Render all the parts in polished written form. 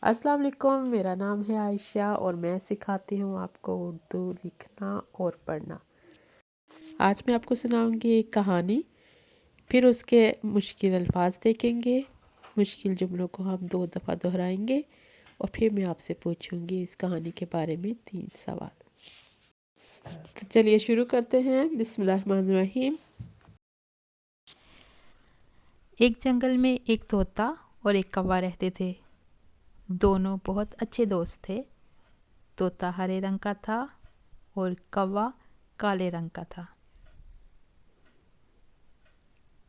अस्सलाम वालेकुम, मेरा नाम है आयशा और मैं सिखाती हूँ आपको उर्दू लिखना और पढ़ना। आज मैं आपको सुनाऊंगी एक कहानी, फिर उसके मुश्किल अल्फाज देखेंगे। मुश्किल जुमलों को हम 2 दफ़ा दोहराएंगे और फिर मैं आपसे पूछूंगी इस कहानी के बारे में 3 सवाल। तो चलिए शुरू करते हैं। बिस्मिल्लाहिर्रहमानिर्रहीम। एक जंगल में एक तोता और एक कौवा रहते थे। दोनों बहुत अच्छे दोस्त थे। तोता हरे रंग का था और कौवा काले रंग का था।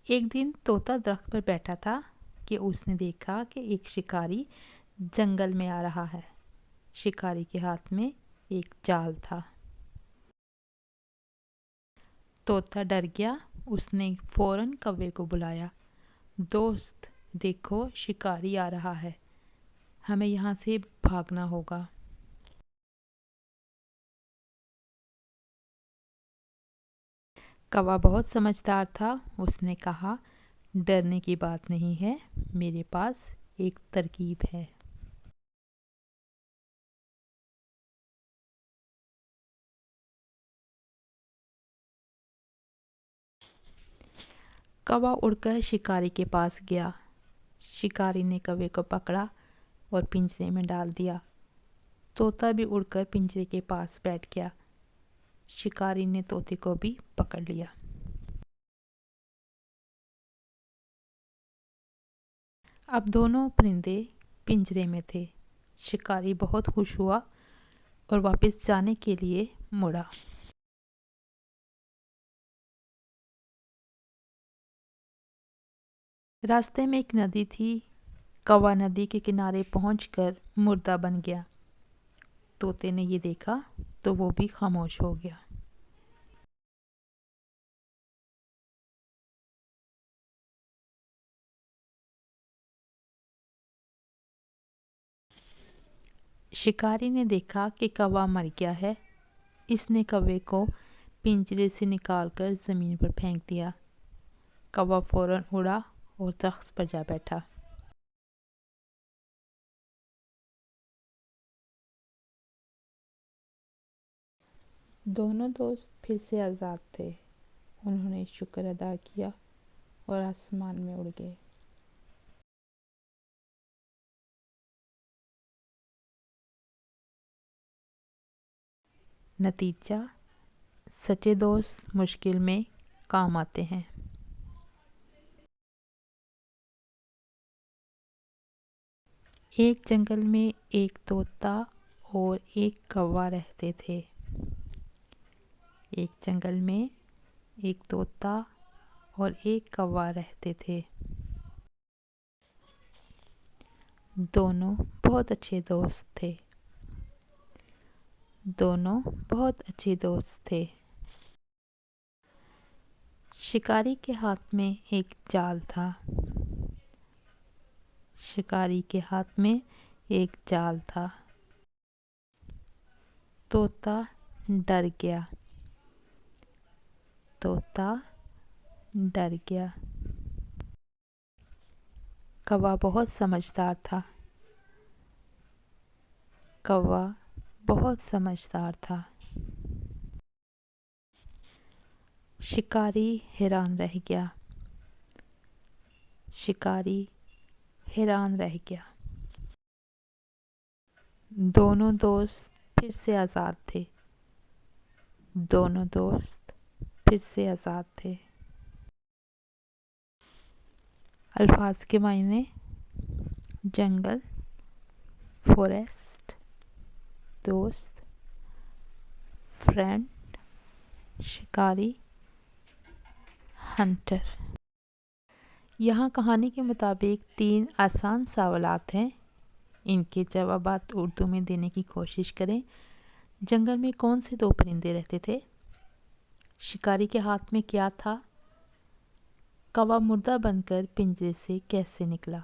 एक दिन तोता दरख्त पर बैठा था कि उसने देखा कि एक शिकारी जंगल में आ रहा है। शिकारी के हाथ में एक जाल था। तोता डर गया। उसने फौरन कौवे को बुलाया। दोस्त, देखो शिकारी आ रहा है, हमें यहाँ से भागना होगा। कौवा बहुत समझदार था। उसने कहा, डरने की बात नहीं है, मेरे पास एक तरकीब है। कौवा उड़कर शिकारी के पास गया। शिकारी ने कौवे को पकड़ा और पिंजरे में डाल दिया। तोता भी उड़कर पिंजरे के पास बैठ गया। शिकारी ने तोते को भी पकड़ लिया। अब दोनों परिंदे पिंजरे में थे। शिकारी बहुत खुश हुआ और वापस जाने के लिए मुड़ा। रास्ते में एक नदी थी। कौवा नदी के किनारे पहुंचकर मुर्दा बन गया। तोते ने ये देखा तो वो भी खामोश हो गया। शिकारी ने देखा कि कौवा मर गया है। इसने कौवे को पिंजरे से निकालकर ज़मीन पर फेंक दिया। कौवा फौरन उड़ा और तख्त पर जा बैठा। दोनों दोस्त फिर से आज़ाद थे। उन्होंने शुक्र अदा किया और आसमान में उड़ गए। नतीजा, सच्चे दोस्त मुश्किल में काम आते हैं। एक जंगल में एक तोता और एक कौवा रहते थे। एक जंगल में एक तोता और एक कौवा रहते थे। दोनों बहुत अच्छे दोस्त थे। दोनों बहुत अच्छे दोस्त थे। शिकारी के हाथ में एक जाल था। शिकारी के हाथ में एक जाल था। तोता डर गया। तोता डर गया। कौवा बहुत समझदार था। कौवा बहुत समझदार था। शिकारी हैरान रह गया। शिकारी हैरान रह गया। दोनों दोस्त फिर से आज़ाद थे। दोनों दोस्त फिर से आज़ाद थे। अल्फाज के मायने: जंगल, फॉरेस्ट, दोस्त, फ्रेंड, शिकारी, हंटर। यहाँ कहानी के मुताबिक 3 आसान सवालात हैं। इनके जवाबात उर्दू में देने की कोशिश करें। जंगल में कौन से 2 परिंदे रहते थे? शिकारी के हाथ में क्या था? कौवा मुर्दा बनकर पिंजरे से कैसे निकला?